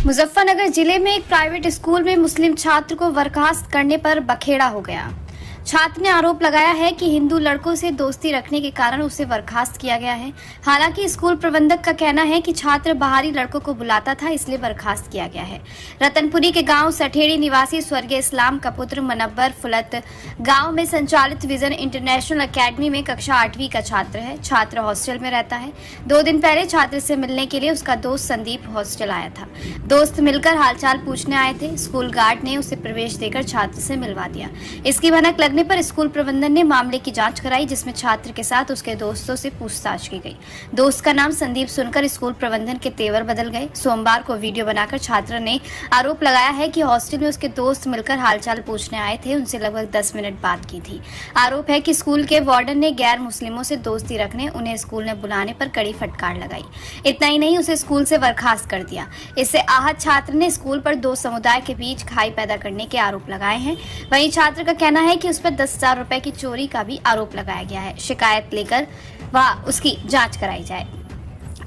मुजफ्फरनगर जिले में एक प्राइवेट स्कूल में मुस्लिम छात्र को बर्खास्त करने पर बखेड़ा हो गया। छात्र ने आरोप लगाया है कि हिंदू लड़कों से दोस्ती रखने के कारण उसे बर्खास्त किया गया है। हालांकि स्कूल प्रबंधक का कहना है कि छात्र बाहरी लड़कों को बुलाता था, इसलिए बर्खास्त किया गया है। रतनपुरी के गांव सठेड़ी निवासी स्वर्गीय इस्लाम का पुत्र मनव्वर फुलत गांव में संचालित विजन इंटरनेशनल एकेडमी में कक्षा 8वीं का छात्र है। छात्र हॉस्टल में रहता है। 2 दिन पहले छात्र से मिलने के लिए उसका दोस्त संदीप हॉस्टल आया था। दोस्त मिलकर हालचाल पूछने आए थे। स्कूल गार्ड ने उसे प्रवेश देकर छात्र से मिलवा दिया। इसकी भनक लगने पर स्कूल प्रबंधन ने मामले की जांच कराई, जिसमें छात्र के साथ उसके दोस्तों से पूछताछ की गई। दोस्त का नाम संदीप सुनकर स्कूल प्रबंधन के तेवर बदल गए। सोमवार को वीडियो बनाकर छात्र ने आरोप लगाया है कि हॉस्टल में उसके दोस्त मिलकर हालचाल पूछने आए थे, उनसे लगभग 10 मिनट बात की थी। आरोप है कि स्कूल के वार्डन ने गैर मुस्लिमों से दोस्ती रखने उन्हें स्कूल में बुलाने पर कड़ी फटकार लगाई। इतना ही नहीं, उसे स्कूल से बर्खास्त कर दिया। इससे आहत छात्र ने स्कूल पर 2 समुदाय के बीच खाई पैदा करने के आरोप लगाए हैं। वहीं छात्र का कहना है कि उस पर 10,000 रुपए की चोरी का भी आरोप लगाया गया है। शिकायत लेकर उसकी जांच कराई जाए।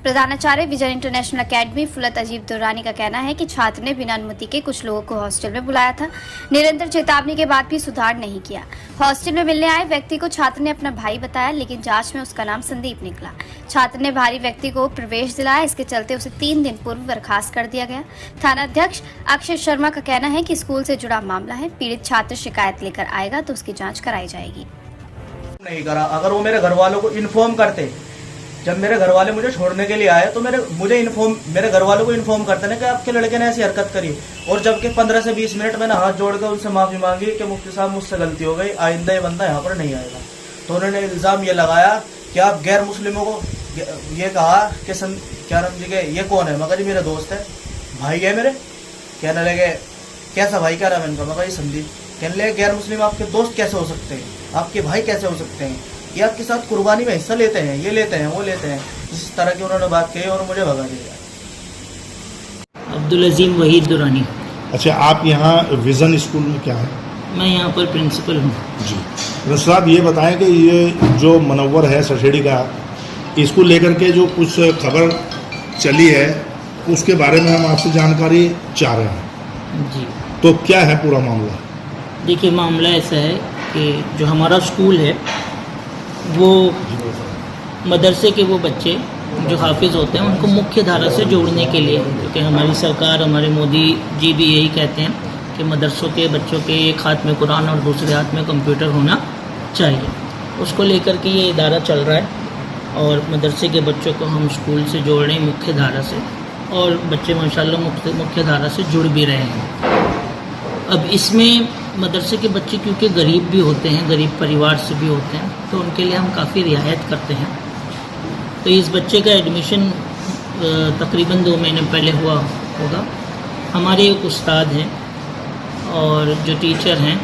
प्रधानाचार्य विजन इंटरनेशनल एकेडमी फुलत अजीब दुर्रानी का कहना है कि छात्र ने बिना अनुमति के कुछ लोगों को हॉस्टल में बुलाया था। निरंतर चेतावनी के बाद भी सुधार नहीं किया। हॉस्टल में मिलने आए व्यक्ति को छात्र ने अपना भाई बताया, लेकिन जांच में उसका नाम संदीप निकला। छात्र ने भारी व्यक्ति को प्रवेश दिलाया, इसके चलते उसे 3 दिन पूर्व बर्खास्त कर दिया गया। थाना अध्यक्ष अक्षय शर्मा का कहना है कि स्कूल से जुड़ा मामला है। पीड़ित छात्र शिकायत लेकर आएगा तो उसकी जाँच कराई जाएगी। नहीं करा। अगर वो मेरे घर वालों को इन्फॉर्म करते, जब मेरे घर वाले मुझे छोड़ने के लिए आए तो मेरे घर वालों को इन्फॉर्म करते ना कि आपके लड़के ने ऐसी हरकत करी। और जबकि 15 से 20 मिनट मैंने हाथ जोड़कर उनसे माफी मांगी कि मुफ्ती साहब मुझसे गलती हो गई, आइंदा ये बंदा यहाँ पर नहीं आएगा। तो उन्होंने इल्जाम ये लगाया कि आप गैर मुस्लिमों को ये कहा कि क्या नाम जी के ये कौन है? मगर जी मेरा दोस्त है, भाई है मेरे। कहने लगे कैसा भाई? क्या नाम है इनका? मगर ये संदीप। कहने लगे गैर मुस्लिम आपके दोस्त कैसे हो सकते हैं, आपके भाई कैसे हो सकते हैं? ये आपके साथ कुर्बानी में हिस्सा लेते हैं, ये लेते हैं, वो लेते हैं। इस तरह की उन्होंने बात कही और मुझे भगा दिया। अब्दुल अजीम वहीद दुरानी। अच्छा, आप यहाँ विजन स्कूल में क्या है? मैं यहाँ पर प्रिंसिपल हूँ जी। रस साहब ये बताएं कि ये जो मनव्वर है सठेड़ी का, इसको लेकर के जो कुछ खबर चली है उसके बारे में हम आपसे जानकारी चाह रहे हैं जी। तो क्या है पूरा मामला? देखिए, मामला ऐसा है कि जो हमारा स्कूल है वो मदरसे के वो बच्चे जो हाफिज़ होते हैं उनको मुख्य धारा से जोड़ने के लिए, क्योंकि हमारी सरकार, हमारे मोदी जी भी यही कहते हैं कि मदरसों के बच्चों के एक हाथ में कुरान और दूसरे हाथ में कंप्यूटर होना चाहिए। उसको लेकर के ये इदारा चल रहा है और मदरसे के बच्चों को हम स्कूल से जोड़ रहे हैं मुख्य धारा से, और बच्चे माशाल्लाह मुख्य धारा से जुड़ भी रहे हैं। अब इसमें मदरसे के बच्चे क्योंकि गरीब भी होते हैं, गरीब परिवार से भी होते हैं, तो उनके लिए हम काफ़ी रियायत करते हैं। तो इस बच्चे का एडमिशन तकरीबन 2 महीने पहले हुआ होगा। हमारे एक उस्ताद हैं और जो टीचर हैं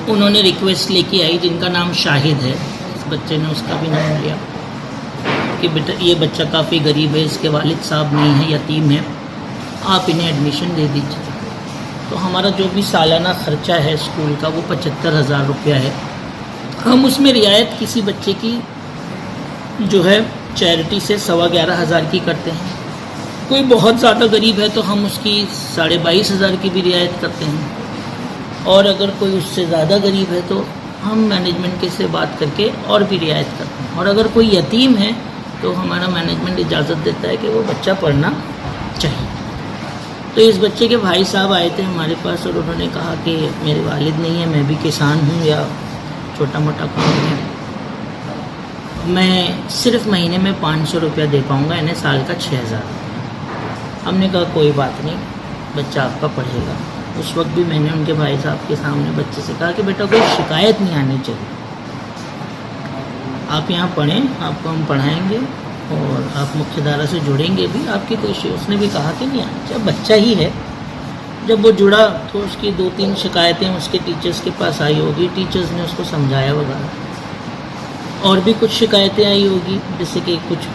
उन्होंने रिक्वेस्ट लेके आई, जिनका नाम शाहिद है। इस बच्चे ने उसका भी नाम लिया कि बेटा ये बच्चा काफ़ी गरीब है, इसके वालिद साहब नहीं है, यतीम है, आप इन्हें एडमिशन दे दीजिए। तो हमारा जो भी सालाना ख़र्चा है स्कूल का वो 75,000 रुपया है। हम उसमें रियायत किसी बच्चे की जो है चैरिटी से 11,500 की करते हैं। कोई बहुत ज़्यादा गरीब है तो हम उसकी 22,500 की भी रियायत करते हैं, और अगर कोई उससे ज़्यादा गरीब है तो हम मैनेजमेंट के से बात करके और भी रियायत करते हैं। और अगर कोई यतीम है तो हमारा मैनेजमेंट इजाज़त देता है कि वो बच्चा पढ़ना चाहिए। तो इस बच्चे के भाई साहब आए थे हमारे पास और उन्होंने कहा कि मेरे वालिद नहीं है, मैं भी किसान हूँ या छोटा मोटा काम है, मैं सिर्फ महीने में 500 रुपया दे पाऊँगा, इन्हें साल का 6,000। हमने कहा कोई बात नहीं, बच्चा आपका पढ़ेगा। उस वक्त भी मैंने उनके भाई साहब के सामने बच्चे से कहा कि बेटा कोई शिकायत नहीं आनी चाहिए, आप यहाँ पढ़ें, आपको हम पढ़ाएंगे और आप मुख्य धारा से जुड़ेंगे भी, आपकी कोई। उसने भी कहा कि नहीं आना चाहिए, बच्चा ही है। जब वो जुड़ा तो उसकी 2-3 शिकायतें उसके टीचर्स के पास आई होगी, टीचर्स ने उसको समझाया वगैरह, और भी कुछ शिकायतें आई होगी, जैसे कि कुछ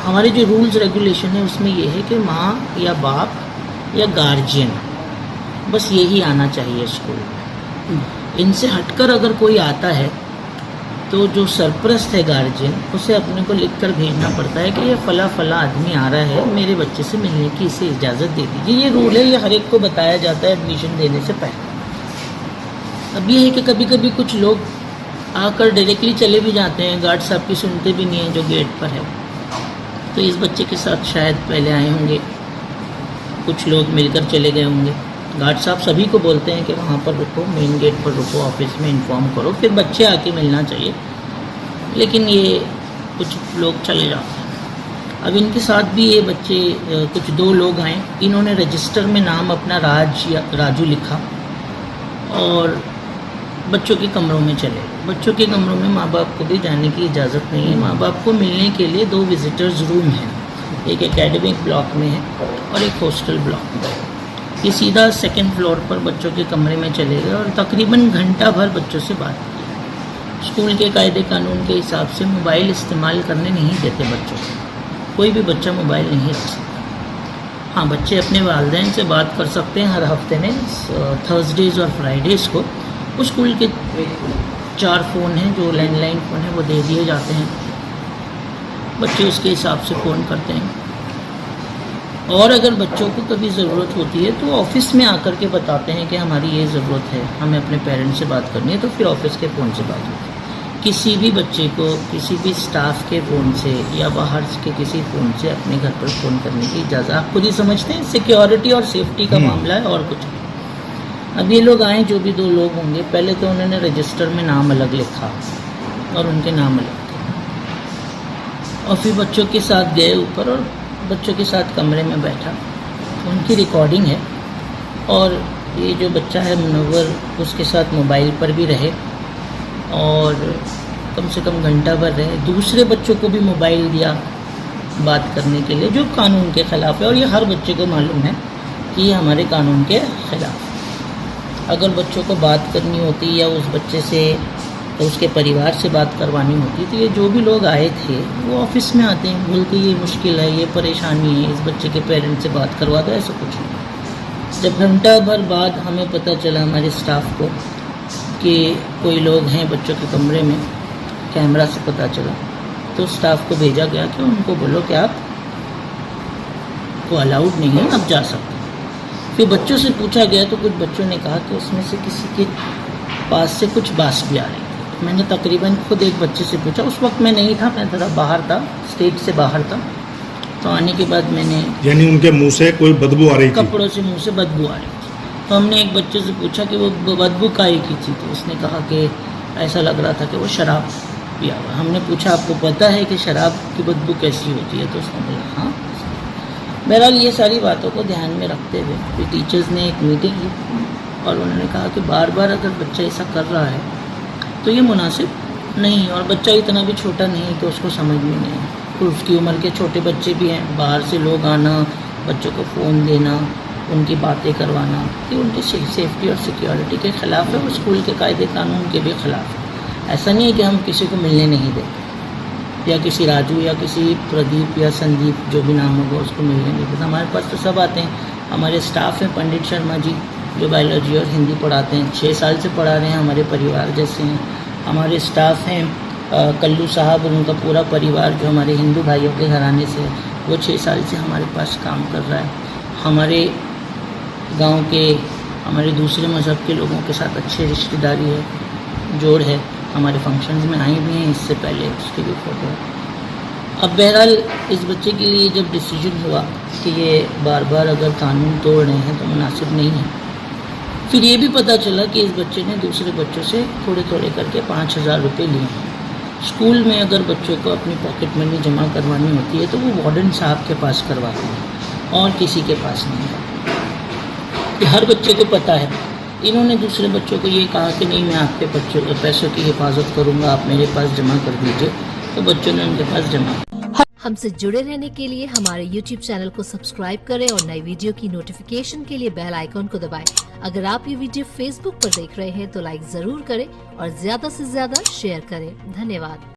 हमारे जो रूल्स रेगुलेशन है उसमें ये है कि माँ या बाप या गार्जियन बस यही आना चाहिए स्कूल में। इनसे हटकर अगर कोई आता है तो जो सरपरस्त है गार्जियन, उसे अपने को लिख कर भेजना पड़ता है कि ये फला फला आदमी आ रहा है, मेरे बच्चे से मिलने की इसे इजाज़त दे दीजिए। ये रूल है, ये हर एक को बताया जाता है एडमिशन देने से पहले। अब ये है कि कभी कभी कुछ लोग आकर डायरेक्टली चले भी जाते हैं, गार्ड साहब की सुनते भी नहीं हैं जो गेट पर है। तो इस बच्चे के साथ शायद पहले आए होंगे, कुछ लोग मिलकर चले गए होंगे। गार्ड साहब सभी को बोलते हैं कि वहाँ पर रुको, मेन गेट पर रुको, ऑफिस में इन्फॉर्म करो, फिर बच्चे आके मिलना चाहिए। लेकिन ये कुछ लोग चले जाते हैं। अब इनके साथ भी ये बच्चे कुछ 2 लोग आए, इन्होंने रजिस्टर में नाम अपना राजू लिखा और बच्चों के कमरों में चले गए। बच्चों के कमरों में माँ बाप को भी जाने की इजाज़त नहीं है। माँ बाप को मिलने के लिए 2 विजिटर्स रूम हैं, एक एकेडमिक ब्लॉक में है और एक हॉस्टल ब्लॉक में है। ये सीधा 2nd फ्लोर पर बच्चों के कमरे में चले गए और तकरीबन घंटा भर बच्चों से बात की। स्कूल के कायदे कानून के हिसाब से मोबाइल इस्तेमाल करने नहीं देते बच्चों को, कोई भी बच्चा मोबाइल नहीं रख सकता। हाँ, बच्चे अपने वालिदैन से बात कर सकते हैं हर हफ्ते में, थर्सडेज़ और फ्राइडेज़ को। उस स्कूल के 4 फ़ोन हैं जो लैंडलाइन फ़ोन है, वो दे दिए जाते हैं। बच्चे उसके हिसाब से फ़ोन करते हैं और अगर बच्चों को कभी ज़रूरत होती है तो ऑफ़िस में आकर के बताते हैं कि हमारी ये ज़रूरत है, हमें अपने पेरेंट्स से बात करनी है, तो फिर ऑफ़िस के फ़ोन से बात होती है। किसी भी बच्चे को किसी भी स्टाफ के फ़ोन से या बाहर के किसी फ़ोन से अपने घर पर फ़ोन करने की इजाज़त, आप खुद ही समझते हैं, सिक्योरिटी और सेफ्टी का मामला है और कुछ नहीं। अब ये लोग आए, जो भी 2 लोग होंगे, पहले तो उन्होंने रजिस्टर में नाम अलग लिखा और उनके नाम अलग थे और फिर बच्चों के साथ गए ऊपर और बच्चों के साथ कमरे में बैठा। उनकी रिकॉर्डिंग है और ये जो बच्चा है मुनव्वर, उसके साथ मोबाइल पर भी रहे और कम से कम घंटा भर रहे। दूसरे बच्चों को भी मोबाइल दिया बात करने के लिए, जो कानून के ख़िलाफ़ है और ये हर बच्चे को मालूम है कि ये हमारे कानून के ख़िलाफ़ है। अगर बच्चों को बात करनी होती या उस बच्चे से उसके परिवार से बात करवानी होती तो ये जो भी लोग आए थे वो ऑफिस में आते हैं, बोलते ये मुश्किल है, ये परेशानी है, इस बच्चे के पेरेंट्स से बात करवा दो, ऐसा कुछ नहीं। जब घंटा भर बाद हमें पता चला हमारे स्टाफ को कि कोई लोग हैं बच्चों के कमरे में, कैमरा से पता चला, तो स्टाफ को भेजा गया कि उनको बोलो कि आप को अलाउड नहीं है, आप जा सकते। फिर बच्चों से पूछा गया तो कुछ बच्चों ने कहा कि उसमें से किसी के पास से कुछ बात भी आ रही थी। मैंने तकरीबन खुद एक बच्चे से पूछा, उस वक्त मैं नहीं था, मैं थोड़ा बाहर था, स्टेट से बाहर था। तो आने के बाद मैंने, यानी उनके मुंह से कोई बदबू आ रही थी, कपड़ों से मुंह से बदबू आ रही थी। तो हमने एक बच्चे से पूछा कि वो बदबू काहे की थी, तो उसने कहा कि ऐसा लग रहा था कि वो शराब पिया हुआ। हमने पूछा आपको पता है कि शराब की बदबू कैसी होती है, तो उसने बोला हाँ। बहरहाल ये सारी बातों को ध्यान में रखते हुए फिर टीचर्स ने एक मीटिंग की और उन्होंने कहा कि बार बार अगर बच्चा ऐसा कर रहा है तो ये मुनासिब नहीं, और बच्चा इतना भी छोटा नहीं है कि उसको समझ में नहीं है। तो उसकी उम्र के छोटे बच्चे भी हैं, बाहर से लोग आना, बच्चों को फ़ोन देना, उनकी बातें करवाना, ये उनकी सेफ्टी और सिक्योरिटी के ख़िलाफ़ है और स्कूल के कायदे कानून के भी ख़िलाफ़ है। ऐसा नहीं है कि हम किसी को मिलने नहीं देते या किसी राजू या किसी प्रदीप या संदीप, जो भी नाम होगा, उसको मिलने नहीं देते। हमारे पास तो सब आते हैं। हमारे स्टाफ हैं पंडित शर्मा जी, जो बायोलॉजी और हिंदी पढ़ाते हैं, 6 साल से पढ़ा रहे हैं, हमारे परिवार जैसे हैं। हमारे स्टाफ हैं कल्लू साहब और उनका पूरा परिवार, जो हमारे हिंदू भाइयों के घराने से, वो 6 साल से हमारे पास काम कर रहा है। हमारे गांव के, हमारे दूसरे मज़हब के लोगों के साथ अच्छी रिश्तेदारी है, जोड़ है। हमारे फंक्शंस में आई भी हैं, इससे पहले उसकी भी फ़ोटो है। अब बहरहाल इस बच्चे के लिए जब डिसीजन हुआ कि ये बार बार अगर कानून तोड़ रहे हैं तो मुनासिब नहीं है, फिर ये भी पता चला कि इस बच्चे ने दूसरे बच्चों से थोड़े थोड़े करके 5,000 रुपये लिए हैं। स्कूल में अगर बच्चों को अपनी पॉकेट मनी जमा करवानी होती है तो वो वार्डन साहब के पास करवाते हैं और किसी के पास नहीं है। ये हर बच्चे को पता है। इन्होंने दूसरे बच्चों को ये कहा कि नहीं, मैं आपके पैसों की हिफाजत करूँगा, आप मेरे पास जमा कर दीजिए, तो बच्चों ने उनके पास जमा। हमसे जुड़े रहने के लिए हमारे YouTube चैनल को सब्सक्राइब करें और नई वीडियो की नोटिफिकेशन के लिए बेल आइकॉन को दबाएं। अगर आप ये वीडियो Facebook पर देख रहे हैं तो लाइक जरूर करें और ज्यादा से ज्यादा शेयर करें। धन्यवाद।